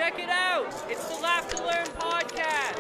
Check it out. It's the Laugh to Learn podcast.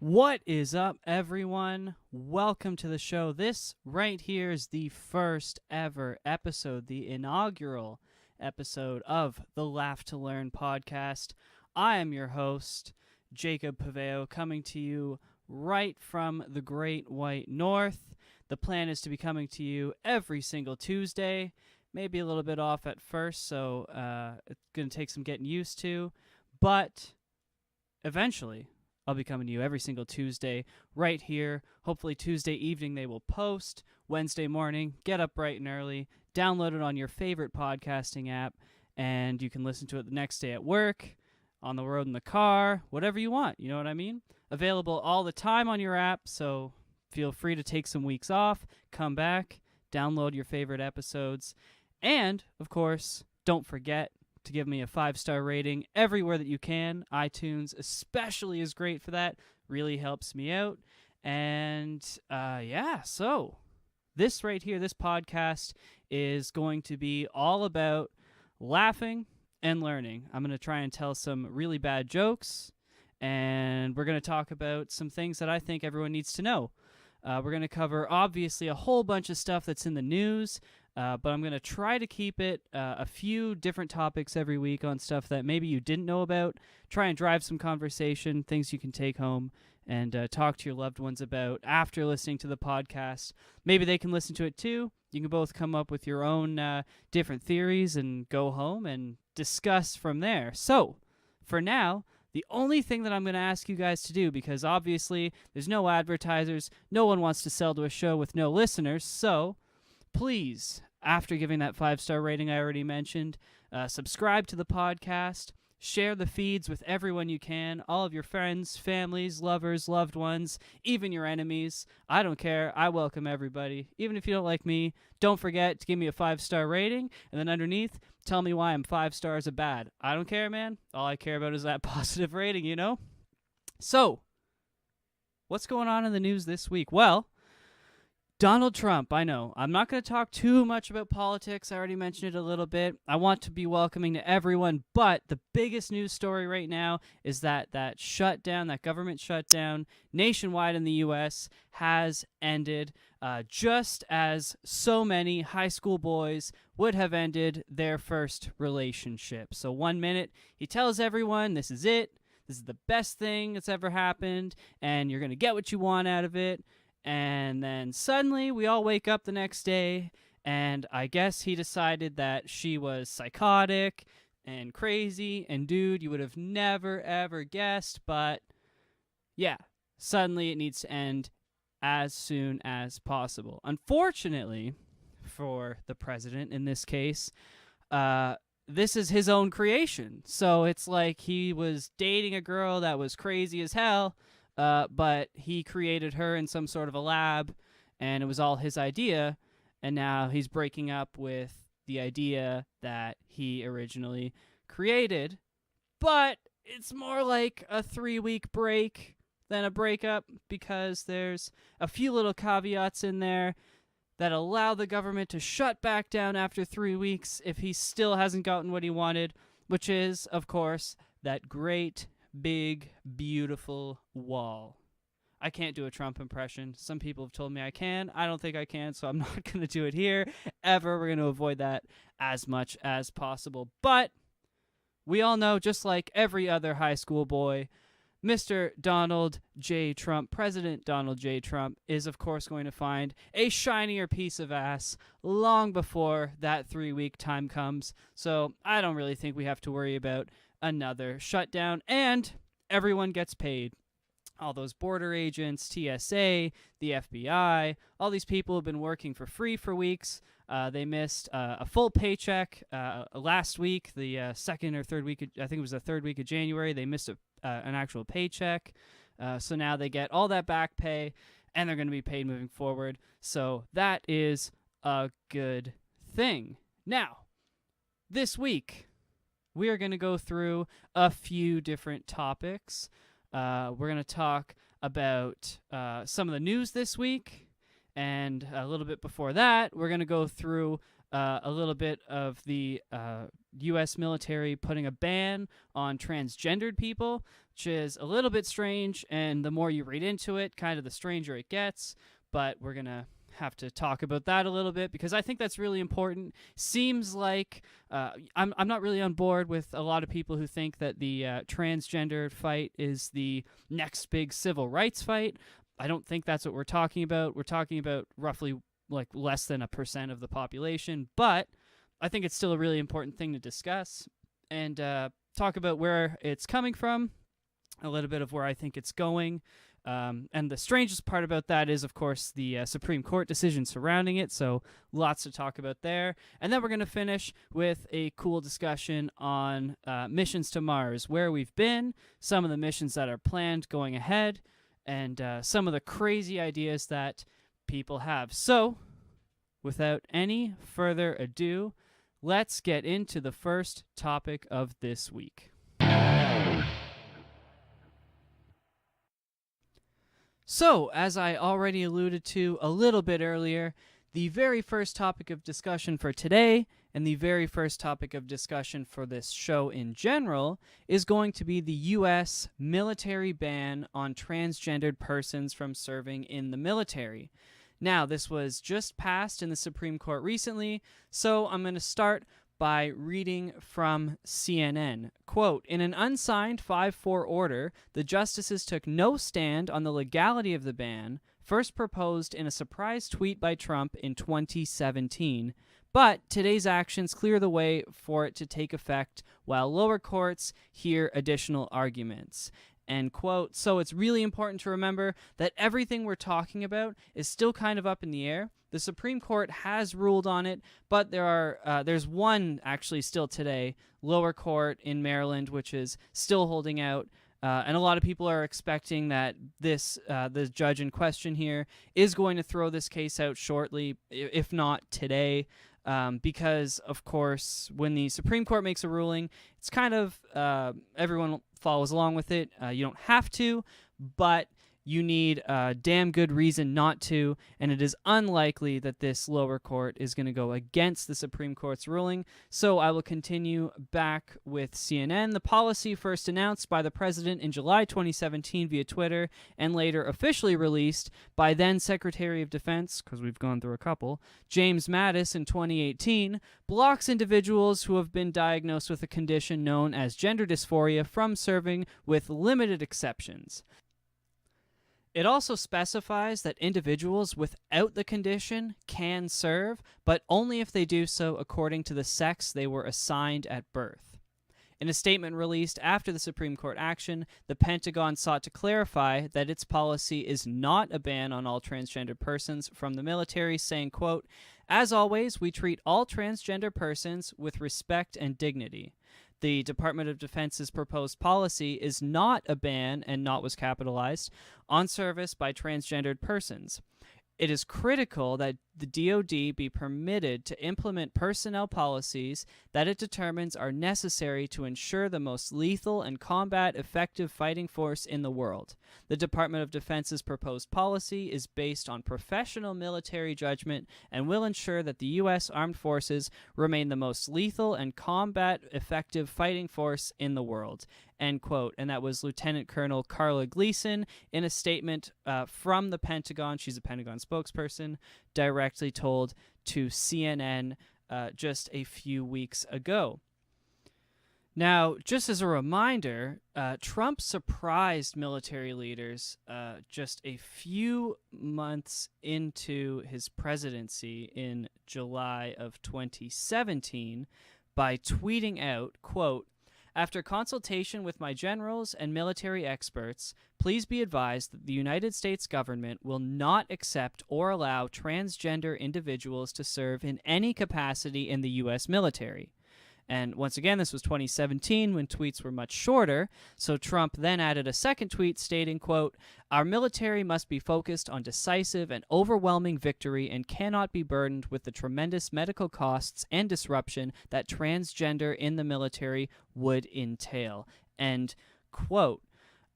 What is up, everyone? Welcome to the show. This right here is the first ever episode, the inaugural episode of the Laugh to Learn podcast. I am your host, Jacob Paveo, coming to you right from the Great White North. The plan is to be coming to you every single Tuesday, maybe a little bit off at first, so it's going to take some getting used to, but eventually I'll be coming to you every single Tuesday right here. Hopefully Tuesday evening they will post. Wednesday morning, get up bright and early, download it on your favorite podcasting app, and you can listen to it the next day at work, on the road in the car, whatever you want. You know what I mean? Available all the time on your app, so feel free to take some weeks off, come back, download your favorite episodes, and, of course, don't forget to give me a 5-star rating everywhere that you can. iTunes especially is great for that. Really helps me out. And so this right here, this podcast is going to be all about laughing and learning. I'm going to try and tell some really bad jokes, and we're going to talk about some things that I think everyone needs to know. We're going to cover, obviously, a whole bunch of stuff that's in the news, but I'm going to try to keep it a few different topics every week on stuff that maybe you didn't know about. Try and drive some conversation, things you can take home and talk to your loved ones about after listening to the podcast. Maybe they can listen to it too. You can both come up with your own different theories and go home and discuss from there. So, for now, the only thing that I'm going to ask you guys to do, because obviously there's no advertisers, no one wants to sell to a show with no listeners, so please, after giving that 5-star rating I already mentioned, subscribe to the podcast, share the feeds with everyone you can, all of your friends, families, lovers, loved ones, even your enemies. I don't care. I welcome everybody. Even if you don't like me, don't forget to give me a 5-star rating, and then underneath, tell me why I'm 5 stars are bad. I don't care, man. All I care about is that positive rating, you know? So, what's going on in the news this week? Well, Donald Trump, I know. I'm not going to talk too much about politics. I already mentioned it a little bit. I want to be welcoming to everyone, but the biggest news story right now is that shutdown, that government shutdown nationwide in the U.S. has ended, just as so many high school boys would have ended their first relationship. So 1 minute, he tells everyone, this is it. This is the best thing that's ever happened, and you're going to get what you want out of it. And then suddenly we all wake up the next day, and I guess he decided that she was psychotic and crazy, and dude, you would have never, ever guessed, but yeah, suddenly it needs to end as soon as possible. Unfortunately, for the president in this case, this is his own creation. So it's like he was dating a girl that was crazy as hell, but he created her in some sort of a lab, and it was all his idea, and now he's breaking up with the idea that he originally created. But it's more like a 3-week break than a breakup, because there's a few little caveats in there that allow the government to shut back down after 3 weeks if he still hasn't gotten what he wanted, which is, of course, that great big, beautiful wall. I can't do a Trump impression. Some people have told me I can. I don't think I can, so I'm not going to do it here ever. We're going to avoid that as much as possible. But we all know, just like every other high school boy, Mr. Donald J. Trump, President Donald J. Trump, is of course going to find a shinier piece of ass long before that 3-week time comes. So I don't really think we have to worry about another shutdown, and everyone gets paid. all those border agents, TSA, the FBI, all these people have been working for free for weeks. They missed a full paycheck last week, the second or third week, I think it was the third week of January. They missed an actual paycheck. So now they get all that back pay, and they're going to be paid moving forward. So that is a good thing. Now, this week, we are going to go through a few different topics. We're going to talk about some of the news this week, and a little bit before that, we're going to go through a little bit of the U.S. military putting a ban on transgendered people, which is a little bit strange, and the more you read into it, kind of the stranger it gets, but we're going to have to talk about that a little bit because I think that's really important. Seems like I'm not really on board with a lot of people who think that the transgender fight is the next big civil rights fight. I don't think that's what we're talking about. We're talking about roughly like less than 1% of the population, but I think it's still a really important thing to discuss and talk about where it's coming from, a little bit of where I think it's going. And the strangest part about that is, of course, the Supreme Court decision surrounding it, so lots to talk about there. And then we're going to finish with a cool discussion on missions to Mars, where we've been, some of the missions that are planned going ahead, and some of the crazy ideas that people have. So, without any further ado, let's get into the first topic of this week. So, as I already alluded to a little bit earlier, the very first topic of discussion for today, and the very first topic of discussion for this show in general, is going to be the U.S. military ban on transgendered persons from serving in the military. Now, this was just passed in the Supreme Court recently, so I'm going to start by reading from CNN. Quote, in an unsigned 5-4 order, the justices took no stand on the legality of the ban, first proposed in a surprise tweet by Trump in 2017. But today's actions clear the way for it to take effect while lower courts hear additional arguments. End quote. So it's really important to remember that everything we're talking about is still kind of up in the air. The Supreme Court has ruled on it, but there's one actually still today, lower court in Maryland, which is still holding out. And a lot of people are expecting that the judge in question here is going to throw this case out shortly, if not today. Because, of course, when the Supreme Court makes a ruling, it's kind of everyone follows along with it. You don't have to, but you need a damn good reason not to, and it is unlikely that this lower court is going to go against the Supreme Court's ruling. So I will continue back with CNN. The policy first announced by the president in July 2017 via Twitter and later officially released by then Secretary of Defense, because we've gone through a couple, James Mattis in 2018, blocks individuals who have been diagnosed with a condition known as gender dysphoria from serving with limited exceptions. It also specifies that individuals without the condition can serve, but only if they do so according to the sex they were assigned at birth. In a statement released after the Supreme Court action, the Pentagon sought to clarify that its policy is not a ban on all transgender persons from the military, saying, quote, as always, we treat all transgender persons with respect and dignity. The Department of Defense's proposed policy is not a ban, and not was capitalized, on service by transgendered persons. It is critical that the DoD be permitted to implement personnel policies that it determines are necessary to ensure the most lethal and combat-effective fighting force in the world. The Department of Defense's proposed policy is based on professional military judgment and will ensure that the U.S. Armed Forces remain the most lethal and combat-effective fighting force in the world. End quote. And that was Lieutenant Colonel Carla Gleason in a statement from the Pentagon. She's a Pentagon spokesperson, directly told to CNN just a few weeks ago. Now, just as a reminder, Trump surprised military leaders just a few months into his presidency in July of 2017 by tweeting out, quote, After consultation with my generals and military experts, please be advised that the United States government will not accept or allow transgender individuals to serve in any capacity in the U.S. military. And once again, this was 2017 when tweets were much shorter, so Trump then added a second tweet stating, quote, "Our military must be focused on decisive and overwhelming victory and cannot be burdened with the tremendous medical costs and disruption that transgender in the military would entail," end quote.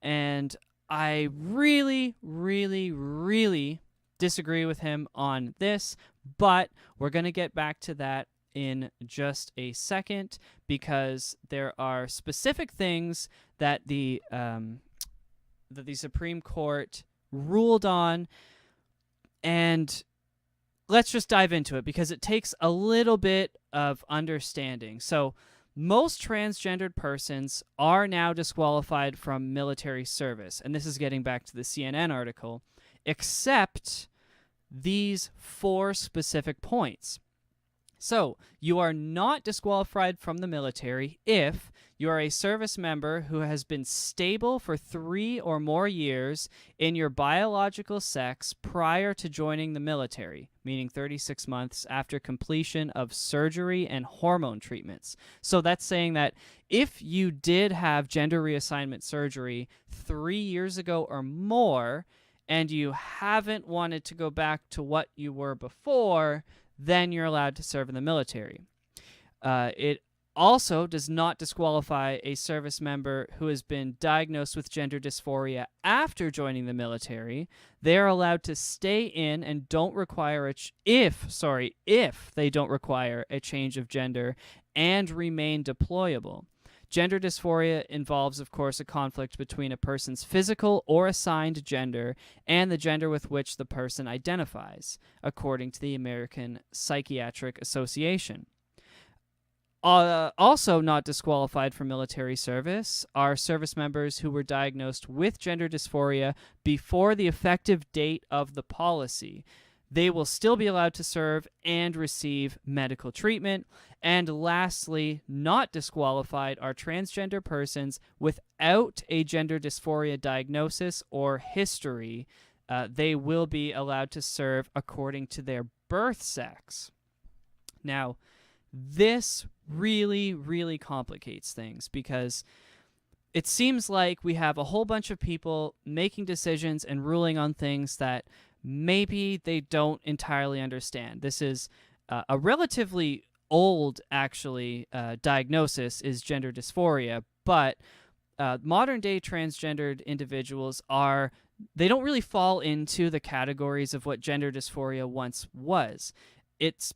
And I really, really, really disagree with him on this, but we're going to get back to that in just a second, because there are specific things that the Supreme Court ruled on, and let's just dive into it because it takes a little bit of understanding. So most transgendered persons are now disqualified from military service, and this is getting back to the CNN article, except these 4 specific points. So, you are not disqualified from the military if you are a service member who has been stable for 3 or more years in your biological sex prior to joining the military, meaning 36 months after completion of surgery and hormone treatments. So that's saying that if you did have gender reassignment surgery 3 years ago or more, and you haven't wanted to go back to what you were before, then you're allowed to serve in the military. It also does not disqualify a service member who has been diagnosed with gender dysphoria after joining the military. They are allowed to stay in and don't require if they don't require a change of gender and remain deployable. Gender dysphoria involves, of course, a conflict between a person's physical or assigned gender and the gender with which the person identifies, according to the American Psychiatric Association. Also not disqualified from military service are service members who were diagnosed with gender dysphoria before the effective date of the policy. They will still be allowed to serve and receive medical treatment. And lastly, not disqualified are transgender persons without a gender dysphoria diagnosis or history. They will be allowed to serve according to their birth sex. Now, this really, really complicates things because it seems like we have a whole bunch of people making decisions and ruling on things that maybe they don't entirely understand. This is a relatively old, actually, diagnosis is gender dysphoria, but modern-day transgendered individuals they don't really fall into the categories of what gender dysphoria once was. It's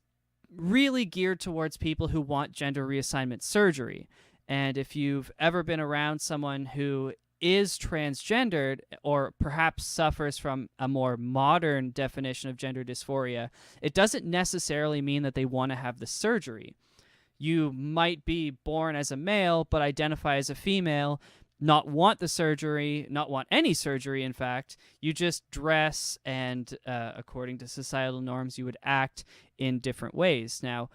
really geared towards people who want gender reassignment surgery. And if you've ever been around someone who is transgendered or perhaps suffers from a more modern definition of gender dysphoria, it doesn't necessarily mean that they want to have the surgery. You might be born as a male but identify as a female, not want the surgery, not want any surgery, in fact. You just dress and, according to societal norms, you would act in different ways. Now,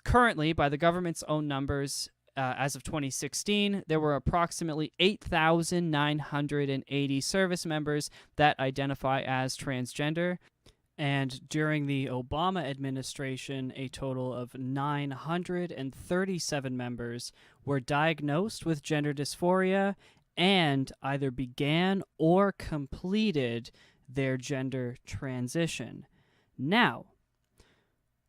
currently, by the government's own numbers, as of 2016, there were approximately 8,980 service members that identify as transgender. And during the Obama administration, a total of 937 members were diagnosed with gender dysphoria and either began or completed their gender transition. Now,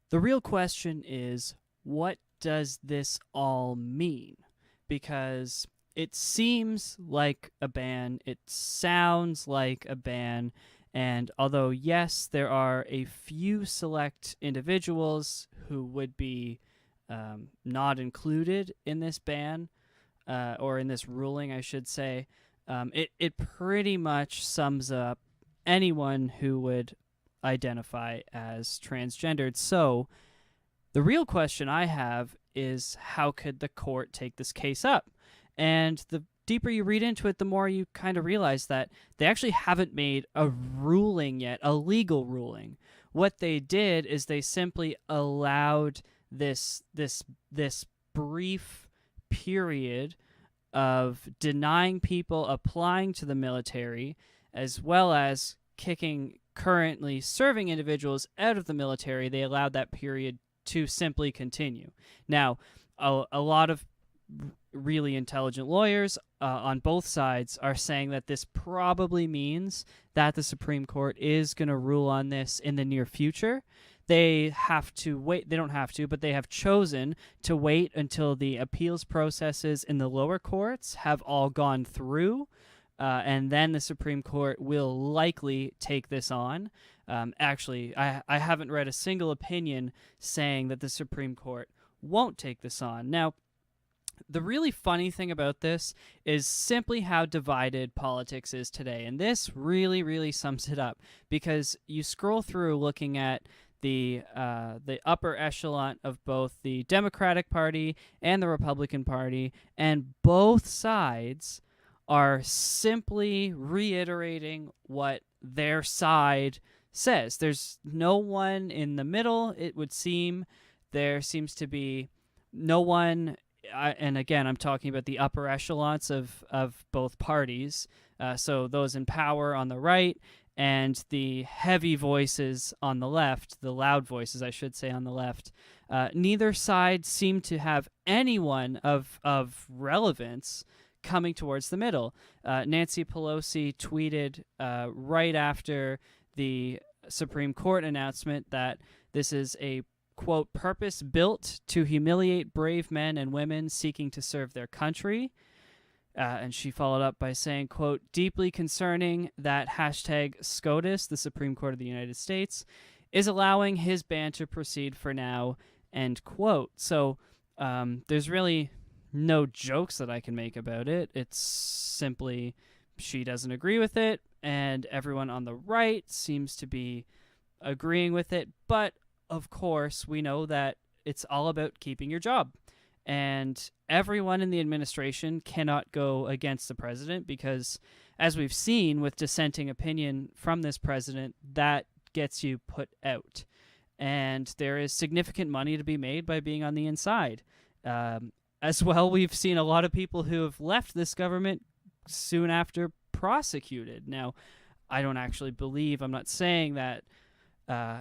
the real question is, what does this all mean? Because it seems like a ban, it sounds like a ban, and although, yes, there are a few select individuals who would be not included in this ban, or in this ruling, I should say, it pretty much sums up anyone who would identify as transgendered. So the real question I have is, how could the court take this case up? And the deeper you read into it, the more you kind of realize that they actually haven't made a ruling yet, a legal ruling. What they did is they simply allowed this brief period of denying people applying to the military, as well as kicking currently serving individuals out of the military. They allowed that period to simply continue. Now, a lot of really intelligent lawyers on both sides are saying that this probably means that the Supreme Court is going to rule on this in the near future. They have to wait. They don't have to, but they have chosen to wait until the appeals processes in the lower courts have all gone through, and then the Supreme Court will likely take this on. Actually, I haven't read a single opinion saying that the Supreme Court won't take this on. Now, the really funny thing about this is simply how divided politics is today, and this really, really sums it up, because you scroll through looking at the upper echelon of both the Democratic Party and the Republican Party, and both sides are simply reiterating what their side says. There's no one in the middle, it would seem. There seems to be no one, and again, I'm talking about the upper echelons of both parties, so those in power on the right, and the heavy voices on the left, the loud voices, I should say, on the left. Neither side seemed to have anyone of relevance coming towards the middle. Nancy Pelosi tweeted right after the Supreme Court announcement that this is a, quote, purpose built to humiliate brave men and women seeking to serve their country. And she followed up by saying, quote, deeply concerning that hashtag SCOTUS, the Supreme Court of the United States, is allowing his ban to proceed for now, end quote. So there's really no jokes that I can make about it. It's simply she doesn't agree with it, and everyone on the right seems to be agreeing with it. But, of course, we know that it's all about keeping your job. And everyone in the administration cannot go against the president because, as we've seen with dissenting opinion from this president, that gets you put out. And there is significant money to be made by being on the inside. As well, we've seen a lot of people who have left this government soon after prosecuted. Now, I don't actually believe, I'm not saying that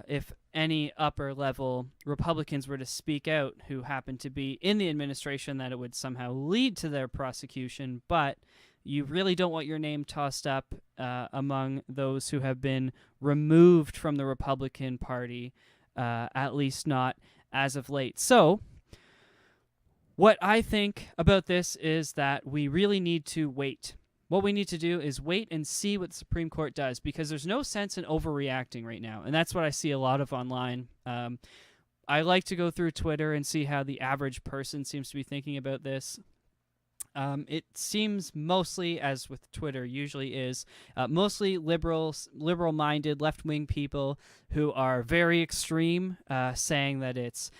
if any upper-level Republicans were to speak out who happen to be in the administration, that it would somehow lead to their prosecution, but you really don't want your name tossed up among those who have been removed from the Republican Party, at least not as of late. So, what I think about this is that we really need to wait. What we need to do is wait and see what the Supreme Court does, because there's no sense in overreacting right now, and that's what I see a lot of online. I like to go through Twitter and see how the average person seems to be thinking about this. It seems mostly, as with Twitter usually is, mostly liberal-minded, left-wing people who are very extreme, saying that it's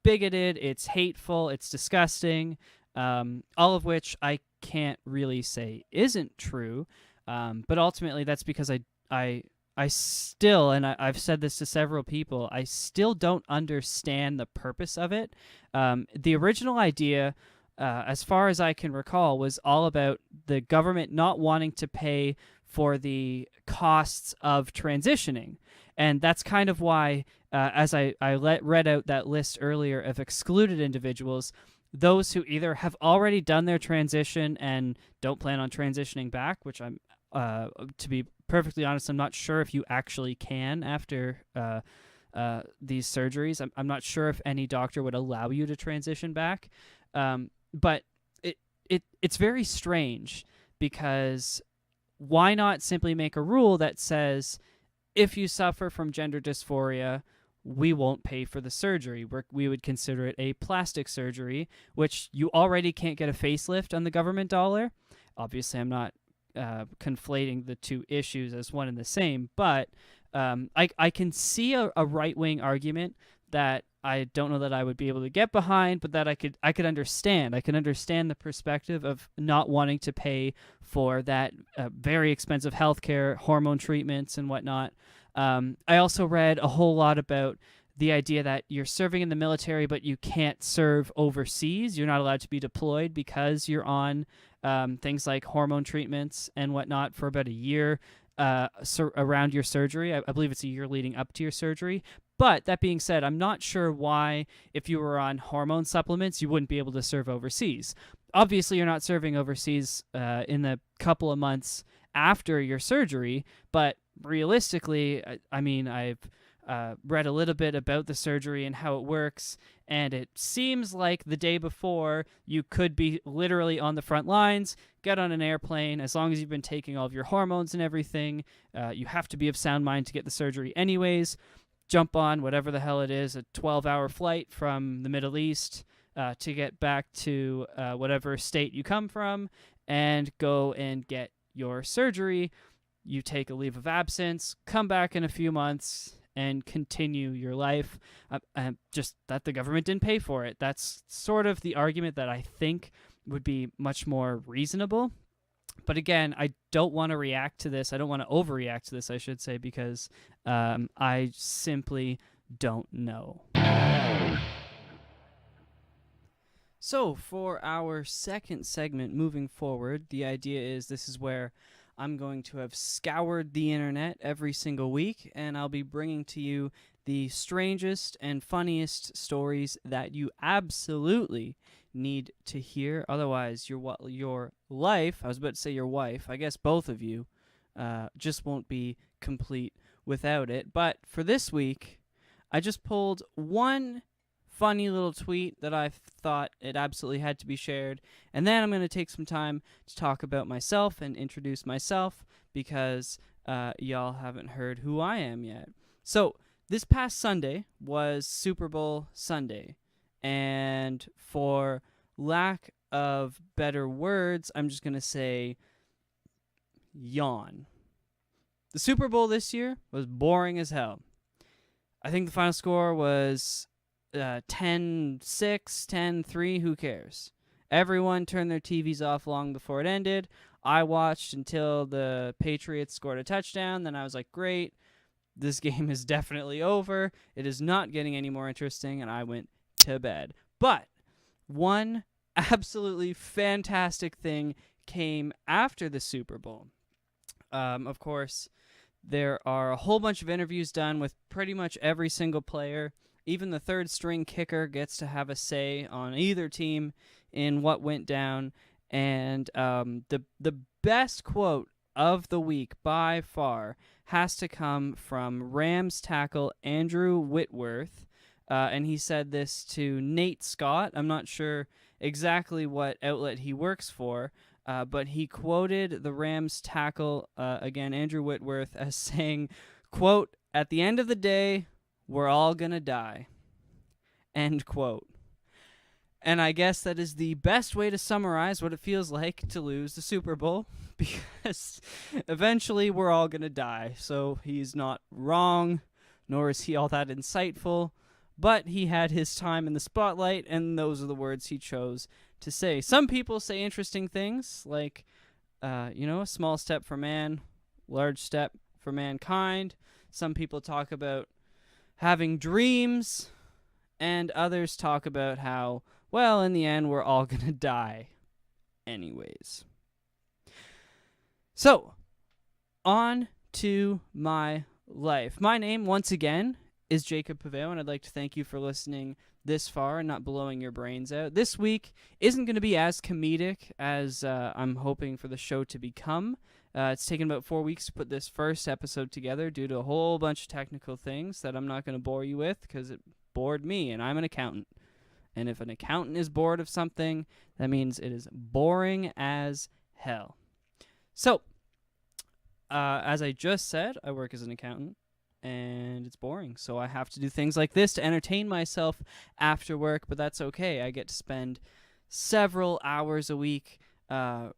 bigoted, it's hateful, it's disgusting, all of which I can't really say isn't true, but ultimately that's because I still, and I've said this to several people, I still don't understand the purpose of it. The original idea, as far as I can recall, was all about the government not wanting to pay for the costs of transitioning. And that's kind of why, as I read out that list earlier of excluded individuals, those who either have already done their transition and don't plan on transitioning back, which I'm, to be perfectly honest, I'm not sure if you actually can after these surgeries. I'm not sure if any doctor would allow you to transition back. But it's very strange, because why not simply make a rule that says, if you suffer from gender dysphoria, we won't pay for the surgery. We would consider it a plastic surgery, which you already can't get a facelift on the government dollar. Obviously, I'm not conflating the two issues as one and the same, but I can see a right-wing argument that I don't know that I would be able to get behind, but that I could understand. I can understand the perspective of not wanting to pay for that very expensive healthcare, hormone treatments, and whatnot. I also read a whole lot about the idea that you're serving in the military, but you can't serve overseas. You're not allowed to be deployed because you're on things like hormone treatments and whatnot for about a year around your surgery. I believe it's a year leading up to your surgery. But that being said, I'm not sure why, if you were on hormone supplements, you wouldn't be able to serve overseas. Obviously, you're not serving overseas in the couple of months after your surgery, but realistically, I mean, I've read a little bit about the surgery and how it works, and it seems like the day before you could be literally on the front lines, get on an airplane. As long as you've been taking all of your hormones and everything, you have to be of sound mind to get the surgery anyways. Jump on whatever the hell it is, a 12-hour flight from the Middle East to get back to whatever state you come from, and go and get your surgery. You take a leave of absence, come back in a few months, and continue your life. Just that the government didn't pay for it. That's sort of the argument that I think would be much more reasonable. But again, I don't want to react to this. I don't want to overreact to this, I should say, because I simply don't know. So for our second segment moving forward, the idea is this is where I'm going to have scoured the internet every single week, and I'll be bringing to you the strangest and funniest stories that you absolutely need to hear. Otherwise, your life, I was about to say your wife, I guess both of you, just won't be complete without it. But for this week, I just pulled one funny little tweet that I thought it absolutely had to be shared, and then I'm going to take some time to talk about myself and introduce myself, because y'all haven't heard who I am yet. So this past Sunday was Super Bowl Sunday, and for lack of better words, I'm just going to say yawn. The Super Bowl this year was boring as hell. I think the final score was 10-6, 10-3, who cares? Everyone turned their TVs off long before it ended. I watched until the Patriots scored a touchdown. Then I was like, great, this game is definitely over. It is not getting any more interesting, and I went to bed. But one absolutely fantastic thing came after the Super Bowl. Of course, there are a whole bunch of interviews done with pretty much every single player. Even the third string kicker gets to have a say on either team in what went down. And the best quote of the week by far has to come from Rams tackle Andrew Whitworth. And he said this to Nate Scott. I'm not sure exactly what outlet he works for, but he quoted the Rams tackle, again, Andrew Whitworth, as saying, quote, "At the end of the day, we're all gonna die," end quote. And I guess that is the best way to summarize what it feels like to lose the Super Bowl, because eventually we're all gonna die. So he's not wrong, nor is he all that insightful, but he had his time in the spotlight, and those are the words he chose to say. Some people say interesting things, like, a small step for man, large step for mankind. Some people talk about having dreams, and others talk about how, well, in the end, we're all going to die anyways. So, on to my life. My name, once again, is Jacob Paveo, and I'd like to thank you for listening this far and not blowing your brains out. This week isn't going to be as comedic as I'm hoping for the show to become. It's taken about 4 weeks to put this first episode together due to a whole bunch of technical things that I'm not going to bore you with, because it bored me, and I'm an accountant. And if an accountant is bored of something, that means it is boring as hell. So, as I just said, I work as an accountant, and it's boring. So I have to do things like this to entertain myself after work, but that's okay. I get to spend several hours a week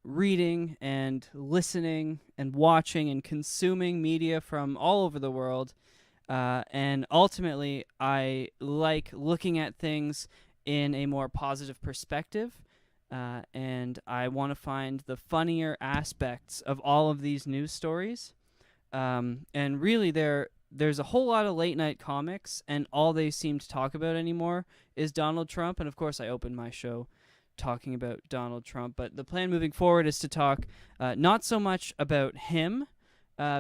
reading and listening and watching and consuming media from all over the world. And ultimately, I like looking at things in a more positive perspective. And I want to find the funnier aspects of all of these news stories. And really, they're there's a whole lot of late night comics, and all they seem to talk about anymore is Donald Trump. And of course, I opened my show talking about Donald Trump. But the plan moving forward is to talk not so much about him,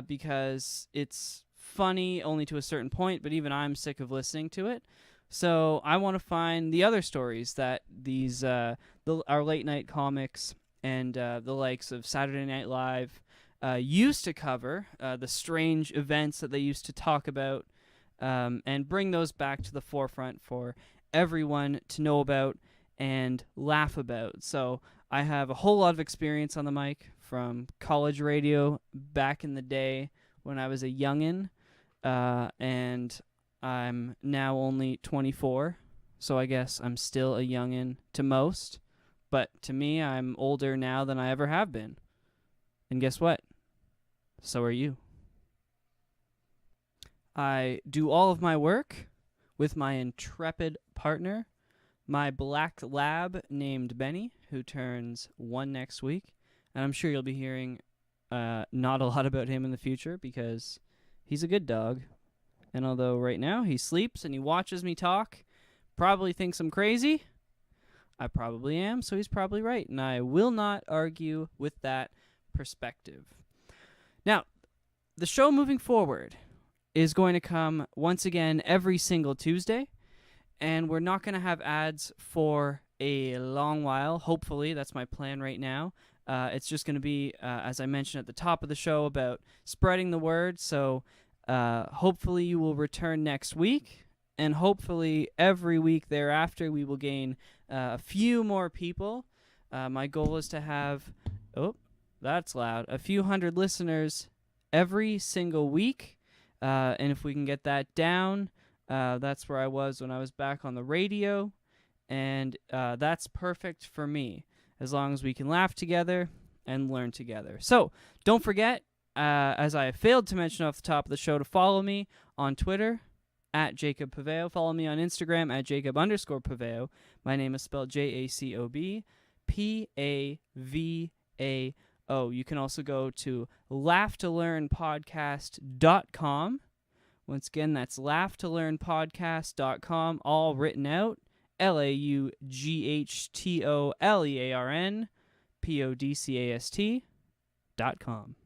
because it's funny only to a certain point, but even I'm sick of listening to it. So I want to find the other stories that these our late night comics and the likes of Saturday Night Live used to cover, the strange events that they used to talk about, and bring those back to the forefront for everyone to know about and laugh about. So I have a whole lot of experience on the mic from college radio back in the day when I was a youngin', and I'm now only 24, so I guess I'm still a youngin' to most, but to me, I'm older now than I ever have been. And guess what? So are you. I do all of my work with my intrepid partner, my black lab named Benny, who turns 1 next week, and I'm sure you'll be hearing not a lot about him in the future because he's a good dog. And although right now he sleeps and he watches me talk, probably thinks I'm crazy, I probably am, so he's probably right. And I will not argue with that perspective. Now, the show moving forward is going to come once again every single Tuesday. And we're not going to have ads for a long while. Hopefully, that's my plan right now. It's just going to be, as I mentioned at the top of the show, about spreading the word. So hopefully you will return next week, and hopefully every week thereafter we will gain a few more people. My goal is to have, that's loud, a few hundred listeners every single week, and if we can get that down, that's where I was when I was back on the radio, and that's perfect for me, as long as we can laugh together and learn together. So don't forget, as I failed to mention off the top of the show, to follow me on Twitter, at Jacob Paveo. Follow me on Instagram, at Jacob_Paveo. My name is spelled JACOB PAVAO. You can also go to laughtolearnpodcast.com. Once again, that's laughtolearnpodcast.com, all written out, LAUGHTOLEARNPODCAST.com.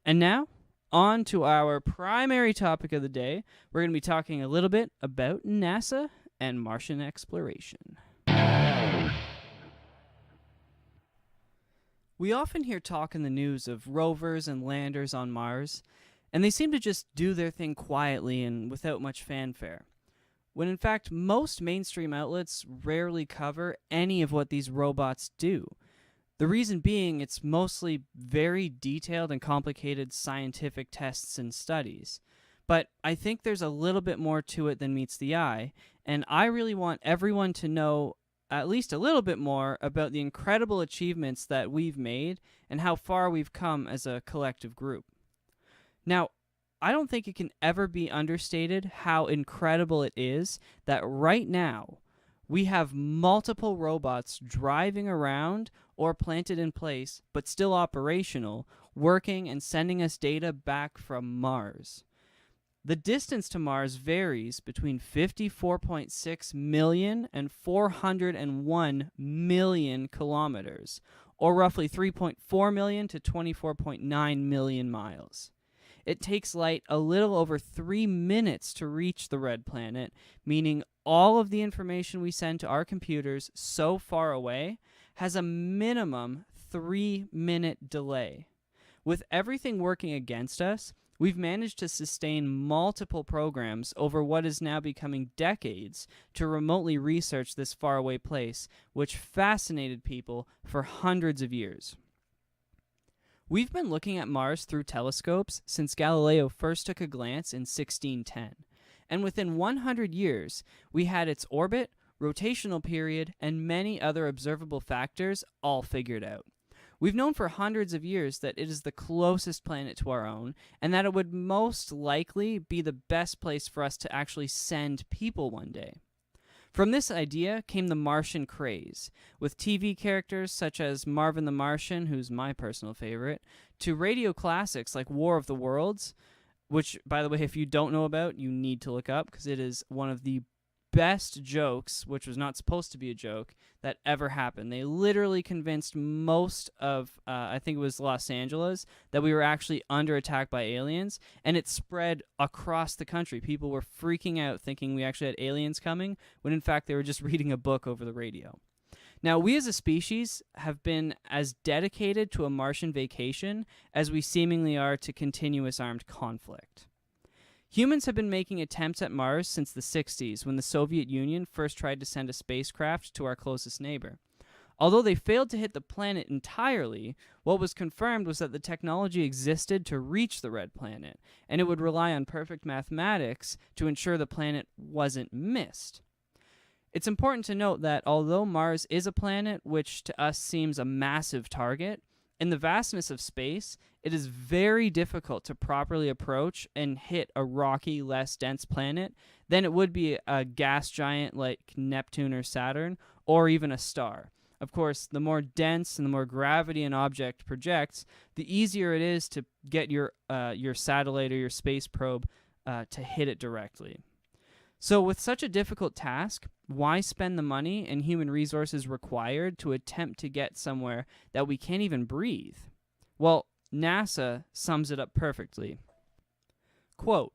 And now, on to our primary topic of the day. We're going to be talking a little bit about NASA and Martian exploration. We often hear talk in the news of rovers and landers on Mars, and they seem to just do their thing quietly and without much fanfare, when in fact most mainstream outlets rarely cover any of what these robots do. The reason being, it's mostly very detailed and complicated scientific tests and studies. But I think there's a little bit more to it than meets the eye, and I really want everyone to know at least a little bit more about the incredible achievements that we've made and how far we've come as a collective group. Now, I don't think it can ever be understated how incredible it is that right now we have multiple robots driving around or planted in place, but still operational, working and sending us data back from Mars. The distance to Mars varies between 54.6 million and 401 million kilometers, or roughly 3.4 million to 24.9 million miles. It takes light a little over 3 minutes to reach the red planet, meaning all of the information we send to our computers so far away has a minimum 3-minute delay. With everything working against us, we've managed to sustain multiple programs over what is now becoming decades to remotely research this faraway place, which fascinated people for hundreds of years. We've been looking at Mars through telescopes since Galileo first took a glance in 1610, and within 100 years, we had its orbit, rotational period, and many other observable factors all figured out. We've known for hundreds of years that it is the closest planet to our own, and that it would most likely be the best place for us to actually send people one day. From this idea came the Martian craze, with TV characters such as Marvin the Martian, who's my personal favorite, to radio classics like War of the Worlds. which, by the way, if you don't know about, you need to look up because it is one of the best jokes, which was not supposed to be a joke, that ever happened. They literally convinced most of, I think it was Los Angeles, that we were actually under attack by aliens, and it spread across the country. People were freaking out thinking we actually had aliens coming, when in fact they were just reading a book over the radio. Now, we as a species have been as dedicated to a Martian vacation as we seemingly are to continuous armed conflict. Humans have been making attempts at Mars since the 60s, when the Soviet Union first tried to send a spacecraft to our closest neighbor. Although they failed to hit the planet entirely, what was confirmed was that the technology existed to reach the red planet, and it would rely on perfect mathematics to ensure the planet wasn't missed. It's important to note that although Mars is a planet which to us seems a massive target, in the vastness of space, it is very difficult to properly approach and hit a rocky, less dense planet than it would be a gas giant like Neptune or Saturn, or even a star. Of course, the more dense and the more gravity an object projects, the easier it is to get your satellite or your space probe to hit it directly. So with such a difficult task, why spend the money and human resources required to attempt to get somewhere that we can't even breathe? Well, NASA sums it up perfectly. Quote,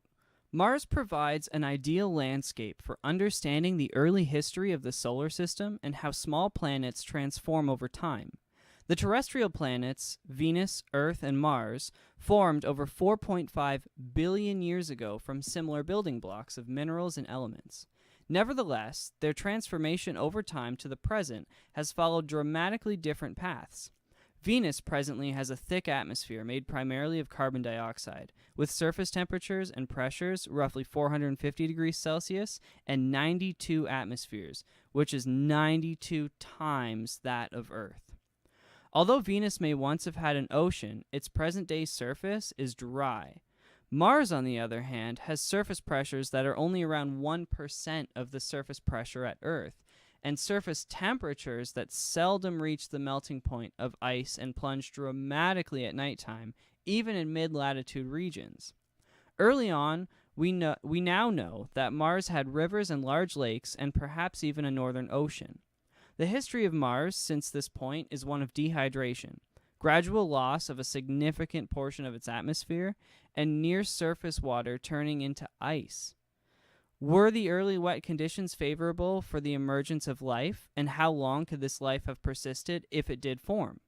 Mars provides an ideal landscape for understanding the early history of the solar system and how small planets transform over time. The terrestrial planets, Venus, Earth, and Mars, formed over 4.5 billion years ago from similar building blocks of minerals and elements. Nevertheless, their transformation over time to the present has followed dramatically different paths. Venus presently has a thick atmosphere made primarily of carbon dioxide, with surface temperatures and pressures roughly 450 degrees Celsius and 92 atmospheres, which is 92 times that of Earth. Although Venus may once have had an ocean, its present-day surface is dry. Mars, on the other hand, has surface pressures that are only around 1% of the surface pressure at Earth, and surface temperatures that seldom reach the melting point of ice and plunge dramatically at nighttime, even in mid-latitude regions. Early on, we now know that Mars had rivers and large lakes and perhaps even a northern ocean. The history of Mars since this point is one of dehydration, gradual loss of a significant portion of its atmosphere, and near-surface water turning into ice. Were the early wet conditions favorable for the emergence of life, and how long could this life have persisted if it did form?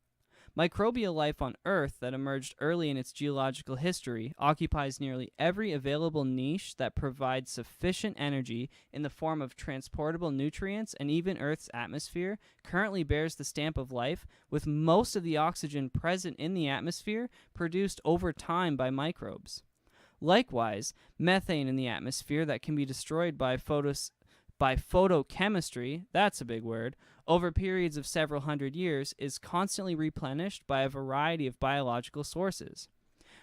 Microbial life on Earth that emerged early in its geological history occupies nearly every available niche that provides sufficient energy in the form of transportable nutrients, and even Earth's atmosphere currently bears the stamp of life, with most of the oxygen present in the atmosphere produced over time by microbes. Likewise, methane in the atmosphere that can be destroyed by photochemistry, that's a big word, over periods of several hundred years is constantly replenished by a variety of biological sources.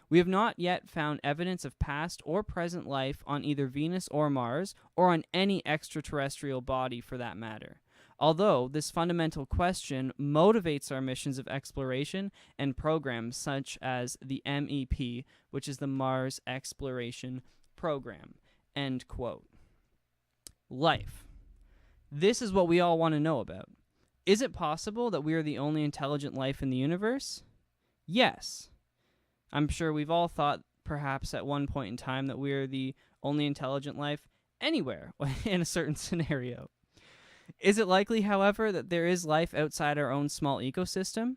We have not yet found evidence of past or present life on either Venus or Mars, or on any extraterrestrial body for that matter. Although this fundamental question motivates our missions of exploration and programs such as the MEP, which is the Mars Exploration Program. End quote. Life. This is what we all want to know about. Is it possible that we are the only intelligent life in the universe? Yes. I'm sure we've all thought, perhaps at one point in time, that we are the only intelligent life anywhere in a certain scenario. Is it likely, however, that there is life outside our own small ecosystem?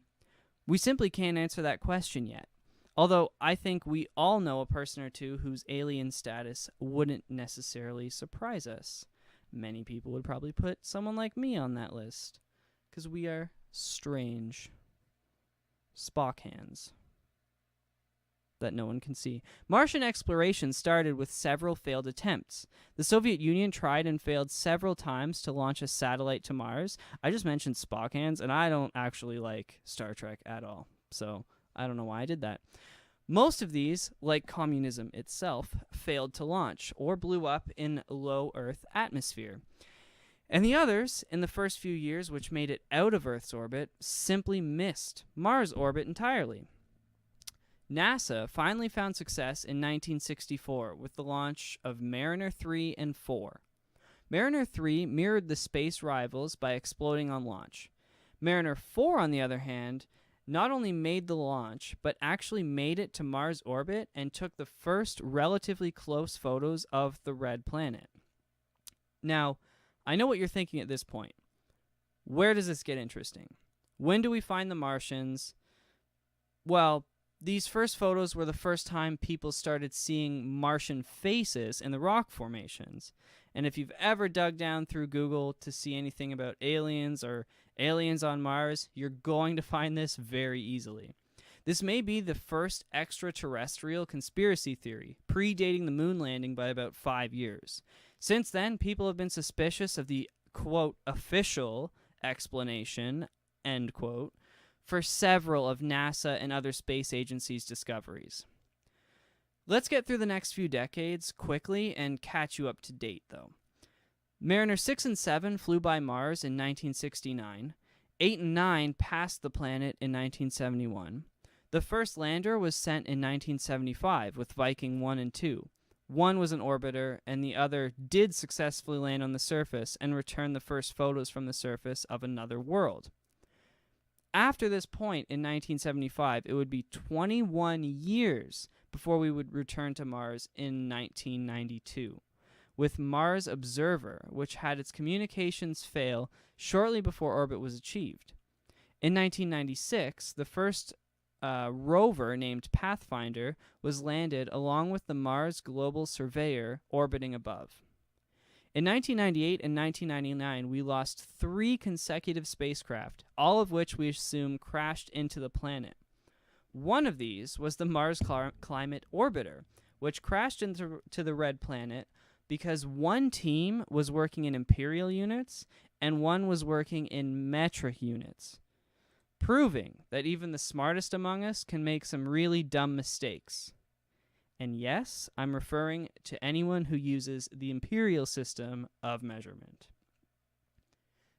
We simply can't answer that question yet. Although I think we all know a person or two whose alien status wouldn't necessarily surprise us. Many people would probably put someone like me on that list, because we are strange Spock hands that no one can see. Martian exploration started with several failed attempts. The Soviet Union tried and failed several times to launch a satellite to Mars. I just mentioned Spock hands, and I don't actually like Star Trek at all, so I don't know why I did that. Most of these, like communism itself, failed to launch or blew up in low Earth atmosphere. And the others, in the first few years which made it out of Earth's orbit, simply missed Mars' orbit entirely. NASA finally found success in 1964 with the launch of Mariner 3 and 4. Mariner 3 mirrored the space rivals by exploding on launch. Mariner 4, on the other hand, not only made the launch, but actually made it to Mars orbit and took the first relatively close photos of the red planet. Now, I know what you're thinking at this point. Where does this get interesting? When do we find the Martians? Well, these first photos were the first time people started seeing Martian faces in the rock formations. And if you've ever dug down through Google to see anything about aliens or aliens on Mars, you're going to find this very easily. This may be the first extraterrestrial conspiracy theory, predating the moon landing by about 5 years. Since then, people have been suspicious of the, quote, official explanation, end quote, for several of NASA and other space agencies' discoveries. Let's get through the next few decades quickly and catch you up to date, though. Mariner 6 and 7 flew by Mars in 1969. 8 and 9 passed the planet in 1971. The first lander was sent in 1975 with Viking 1 and 2. One was an orbiter, and the other did successfully land on the surface and return the first photos from the surface of another world. After this point in 1975, it would be 21 years before we would return to Mars in 1992, with Mars Observer, which had its communications fail shortly before orbit was achieved. In 1996, the first rover named Pathfinder was landed along with the Mars Global Surveyor orbiting above. In 1998 and 1999, we lost 3 consecutive spacecraft, all of which we assume crashed into the planet. One of these was the Mars Climate Orbiter, which crashed into the red planet because one team was working in imperial units and one was working in metric units, proving that even the smartest among us can make some really dumb mistakes. And yes, I'm referring to anyone who uses the imperial system of measurement.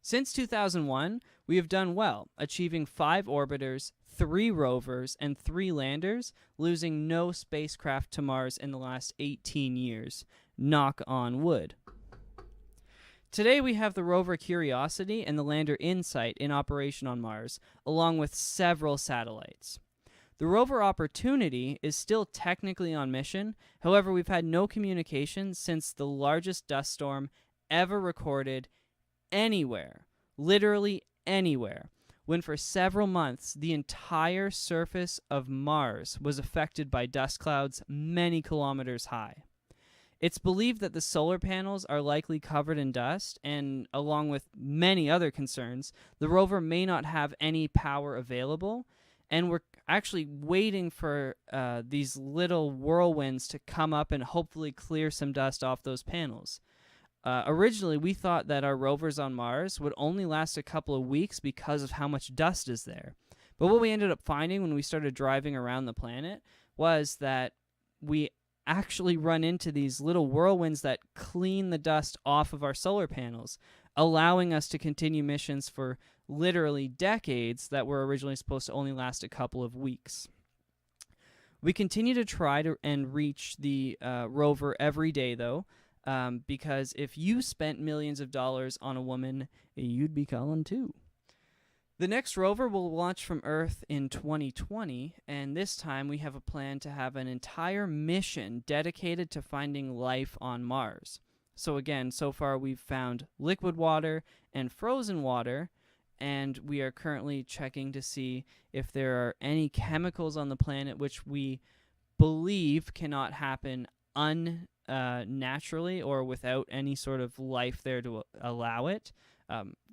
Since 2001, we have done well, achieving 5 orbiters, 3 rovers, and 3 landers, losing no spacecraft to Mars in the last 18 years. Knock on wood. Today we have the rover Curiosity and the lander InSight in operation on Mars, along with several satellites. The rover Opportunity is still technically on mission. However, we've had no communication since the largest dust storm ever recorded anywhere, literally anywhere, when for several months the entire surface of Mars was affected by dust clouds many kilometers high. It's believed that the solar panels are likely covered in dust, and along with many other concerns, the rover may not have any power available, and we're actually waiting for these little whirlwinds to come up and hopefully clear some dust off those panels. Originally, we thought that our rovers on Mars would only last a couple of weeks because of how much dust is there. But what we ended up finding when we started driving around the planet was that we actually run into these little whirlwinds that clean the dust off of our solar panels, allowing us to continue missions for literally decades that were originally supposed to only last a couple of weeks. We continue to try to and reach the rover every day, though, because if you spent millions of dollars on a woman, you'd be calling too. The next rover will launch from Earth in 2020, and this time we have a plan to have an entire mission dedicated to finding life on Mars. So again, so far we've found liquid water and frozen water, and we are currently checking to see if there are any chemicals on the planet which we believe cannot happen unnaturally or without any sort of life there to allow it.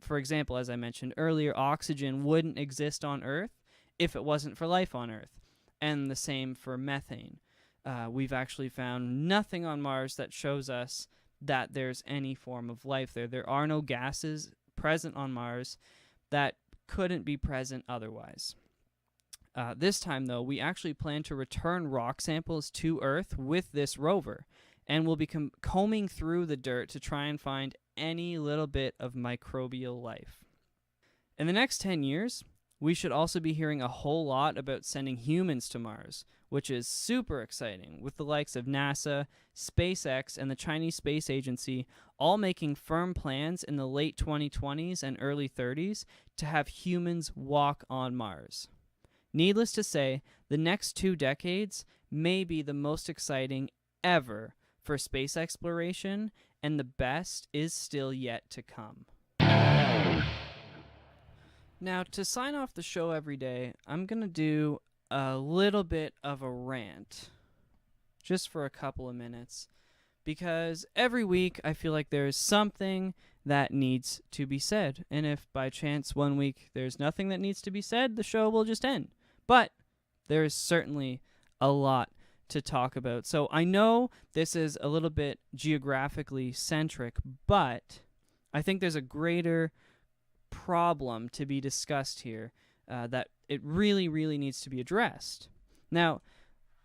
For example, as I mentioned earlier, oxygen wouldn't exist on Earth if it wasn't for life on Earth, and the same for methane. We've actually found nothing on Mars that shows us that there's any form of life there. There are no gases present on Mars that couldn't be present otherwise. This time, though, we actually plan to return rock samples to Earth with this rover, and we'll be combing through the dirt to try and find any little bit of microbial life. In the next 10 years, we should also be hearing a whole lot about sending humans to Mars, which is super exciting, with the likes of NASA, SpaceX, and the Chinese Space Agency all making firm plans in the late 2020s and early 30s to have humans walk on Mars. Needless to say, the next 2 decades may be the most exciting ever for space exploration, and the best is still yet to come. Now, to sign off the show every day, I'm going to do a little bit of a rant, just for a couple of minutes, because every week I feel like there's something that needs to be said, and if by chance one week there's nothing that needs to be said, the show will just end. But there is certainly a lot to talk about. So I know this is a little bit geographically centric, but I think there's a greater problem to be discussed here that it really, really needs to be addressed. Now,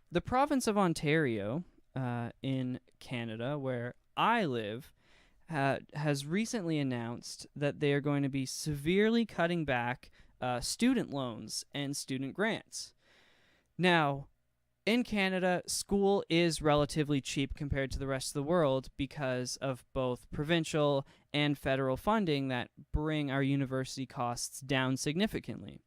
the province of Ontario in Canada, where I live, has recently announced that they are going to be severely cutting back student loans and student grants. Now, in Canada, school is relatively cheap compared to the rest of the world because of both provincial and federal funding that bring our university costs down significantly.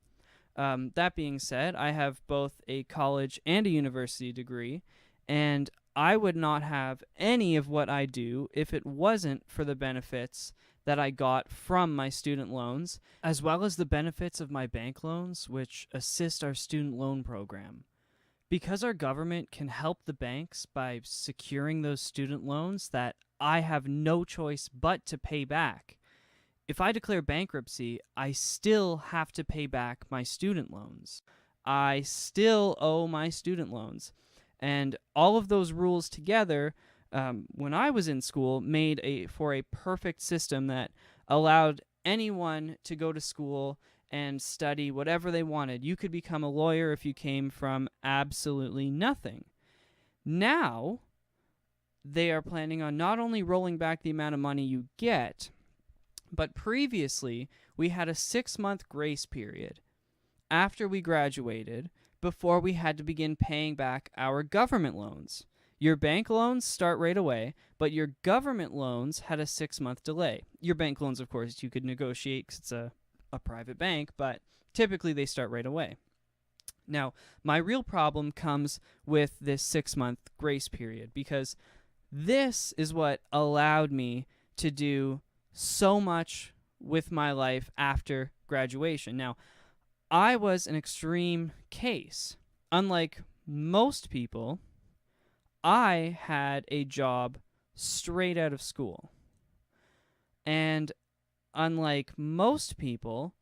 That being said, I have both a college and a university degree, and I would not have any of what I do if it wasn't for the benefits that I got from my student loans, as well as the benefits of my bank loans, which assist our student loan program. Because our government can help the banks by securing those student loans that I have no choice but to pay back, if I declare bankruptcy, I still have to pay back my student loans. I still owe my student loans. And all of those rules together, when I was in school, made for a perfect system that allowed anyone to go to school and study whatever they wanted. You could become a lawyer if you came from absolutely nothing. Now, they are planning on not only rolling back the amount of money you get, but previously we had a 6-month grace period after we graduated before we had to begin paying back our government loans. Your bank loans start right away, but your government loans had a 6-month delay. Your bank loans, of course, you could negotiate because it's a private bank, but typically they start right away. Now, my real problem comes with this 6-month grace period, because this is what allowed me to do so much with my life after graduation. Now, I was an extreme case. Unlike most people, I had a job straight out of school. And unlike most people,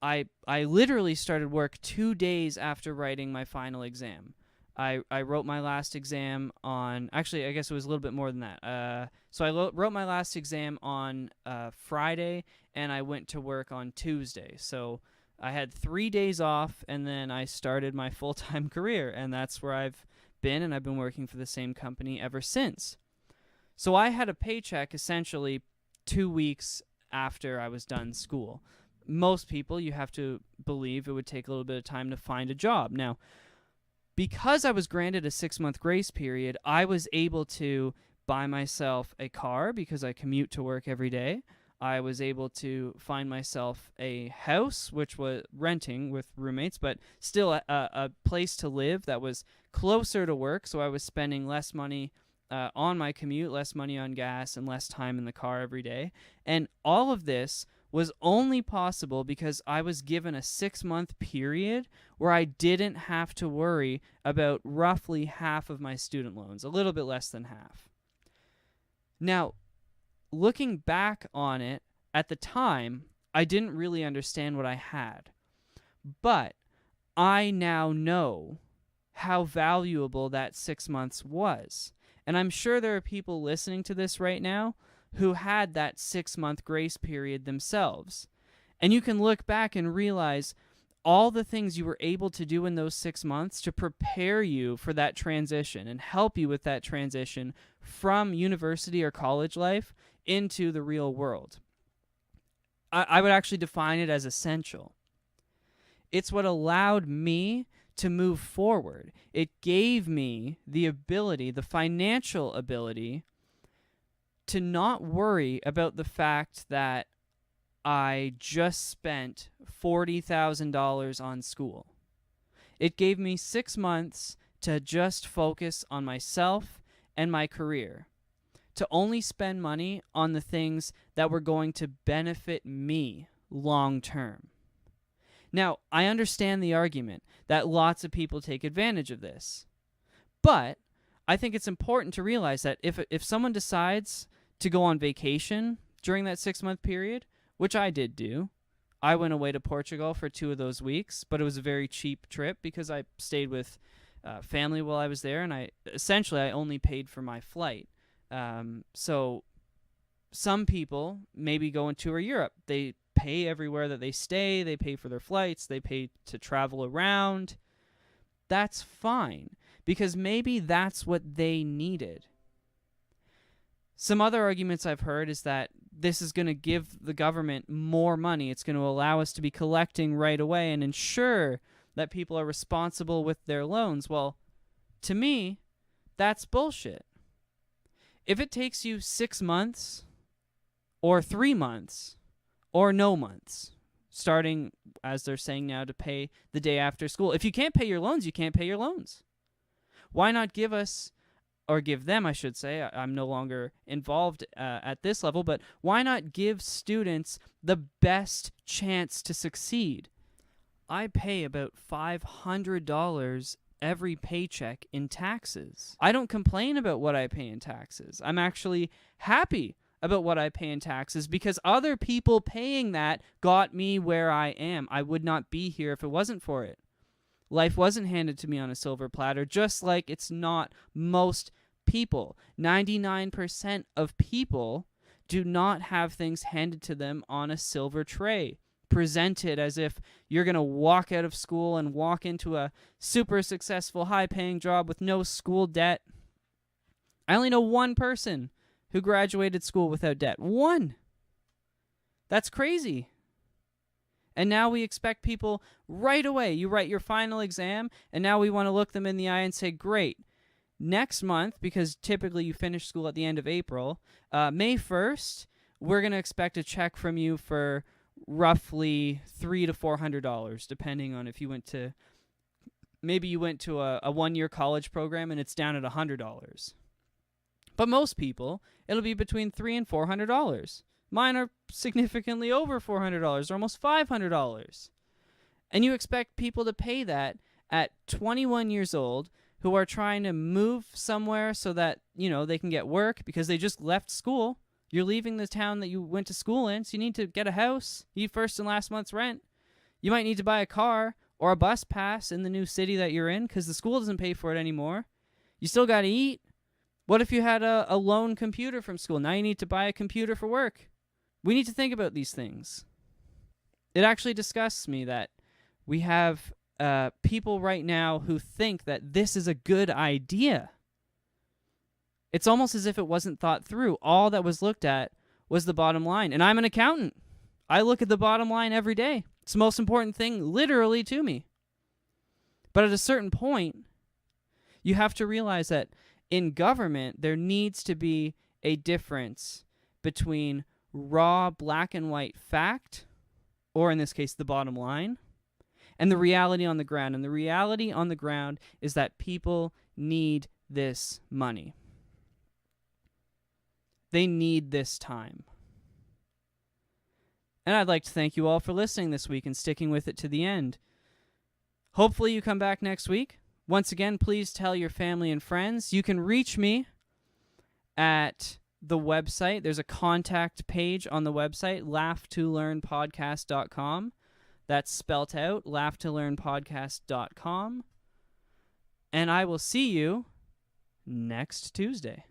I literally started work 2 days after writing my final exam. I wrote my last exam on, actually, I guess it was a little bit more than that. So I wrote my last exam on Friday, and I went to work on Tuesday. So I had 3 days off, and then I started my full-time career, and that's where I've been, and I've been working for the same company ever since. So I had a paycheck essentially 2 weeks after I was done school. Most people, you have to believe, it would take a little bit of time to find a job. Now, because I was granted a 6-month grace period, I was able to buy myself a car because I commute to work every day. I was able to find myself a house, which was renting with roommates, but still a place to live that was closer to work, so I was spending less money on my commute, less money on gas, and less time in the car every day. And all of this was only possible because I was given a 6-month period where I didn't have to worry about roughly half of my student loans, a little bit less than half. Now, looking back on it, at the time, I didn't really understand what I had. But I now know how valuable that 6 months was. And I'm sure there are people listening to this right now who had that 6-month grace period themselves. And you can look back and realize all the things you were able to do in those 6 months to prepare you for that transition and help you with that transition from university or college life into the real world. I would actually define it as essential. It's what allowed me to move forward. It gave me the ability, the financial ability, to not worry about the fact that I just spent $40,000 on school. It gave me 6 months to just focus on myself and my career, to only spend money on the things that were going to benefit me long term. Now, I understand the argument that lots of people take advantage of this, but I think it's important to realize that if someone decides to go on vacation during that 6-month period, which I did do, I went away to Portugal for 2 of those weeks, but it was a very cheap trip because I stayed with family while I was there, and I only paid for my flight. So some people maybe go and tour Europe. They pay everywhere that they stay, they pay for their flights, they pay to travel around. That's fine, because maybe that's what they needed. Some other arguments I've heard is that this is going to give the government more money. It's going to allow us to be collecting right away and ensure that people are responsible with their loans. Well, to me, that's bullshit. If it takes you 6 months or 3 months or no months, starting, as they're saying now, to pay the day after school. If you can't pay your loans, you can't pay your loans. Why not give us, or give them, I should say, I'm no longer involved at this level, but why not give students the best chance to succeed? I pay about $500 every paycheck in taxes. I don't complain about what I pay in taxes. I'm actually happy about what I pay in taxes because other people paying that got me where I am. I would not be here if it wasn't for it. Life wasn't handed to me on a silver platter, just like it's not most people. 99% of people do not have things handed to them on a silver tray, presented as if you're going to walk out of school and walk into a super successful, high-paying job with no school debt. I only know one person who graduated school without debt. One. That's crazy. And now we expect people right away. You write your final exam, and now we want to look them in the eye and say, great, next month, because typically you finish school at the end of April, May 1st, we're going to expect a check from you for roughly $300 to $400, depending on if you went to, maybe you went to a one-year college program and it's down at $100. But most people, it'll be between $300 and $400. Mine are significantly over $400, almost $500. And you expect people to pay that at 21 years old who are trying to move somewhere so that, they can get work because they just left school. You're leaving the town that you went to school in, so you need to get a house, you need first and last month's rent. You might need to buy a car or a bus pass in the new city that you're in because the school doesn't pay for it anymore. You still got to eat. What if you had a loan computer from school? Now you need to buy a computer for work. We need to think about these things. It actually disgusts me that we have people right now who think that this is a good idea. It's almost as if it wasn't thought through. All that was looked at was the bottom line. And I'm an accountant. I look at the bottom line every day. It's the most important thing literally to me. But at a certain point, you have to realize that in government, there needs to be a difference between raw black and white fact, or in this case, the bottom line, and the reality on the ground. And the reality on the ground is that people need this money. They need this time. And I'd like to thank you all for listening this week and sticking with it to the end. Hopefully you come back next week. Once again, please tell your family and friends. You can reach me at the website. There's a contact page on the website, laughtolearnpodcast.com. That's spelt out, laughtolearnpodcast.com. And I will see you next Tuesday.